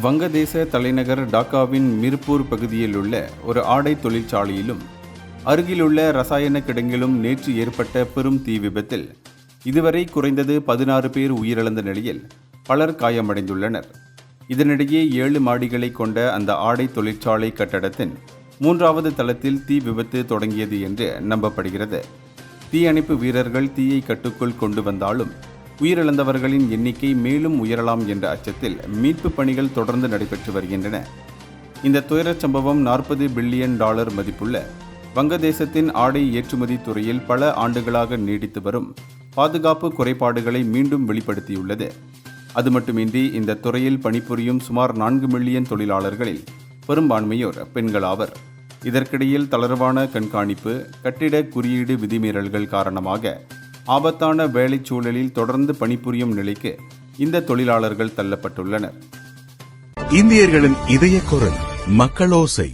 வங்கதேச தலைநகர் டாக்காவின் மிர்பூர் பகுதியில் உள்ள ஒரு ஆடை தொழிற்சாலையிலும் அருகிலுள்ள ரசாயன கிடங்கிலும் நேற்று ஏற்பட்ட பெரும் தீ விபத்தில் இதுவரை குறைந்தது 16 பேர் உயிரிழந்த நிலையில் பலர் காயமடைந்துள்ளனர். இதனிடையே 7 மாடிகளை கொண்ட அந்த ஆடை தொழிற்சாலை கட்டடத்தின் 3வது தளத்தில் தீ விபத்து தொடங்கியது என்று நம்பப்படுகிறது. தீயணைப்பு வீரர்கள் தீயை கட்டுக்குள் கொண்டு வந்தாலும் உயிரிழந்தவர்களின் எண்ணிக்கை மேலும் உயரலாம் என்ற அச்சத்தில் மீட்பு பணிகள் தொடர்ந்து நடைபெற்று வருகின்றன. இந்த துயரச் சம்பவம் $40 பில்லியன் மதிப்புள்ள வங்கதேசத்தின் ஆடை ஏற்றுமதி துறையில் பல ஆண்டுகளாக நீடித்து வரும் பாதுகாப்பு குறைபாடுகளை மீண்டும் வெளிப்படுத்தியுள்ளது. அது மட்டுமின்றி இந்த துறையில் பணிபுரியும் சுமார் 4 மில்லியன் தொழிலாளர்களில் பெரும்பான்மையோர் பெண்களாவர். இதற்கிடையில் தளர்வான கண்காணிப்பு, கட்டிட குறியீடு விதிமீறல்கள் காரணமாக ஆபத்தான வேலைச் சூழலில் தொடர்ந்து பணிபுரியும் நிலைக்கு இந்த தொழிலாளர்கள் தள்ளப்பட்டுள்ளனர். இந்தியர்களின் இதய குரல் மக்களோசை.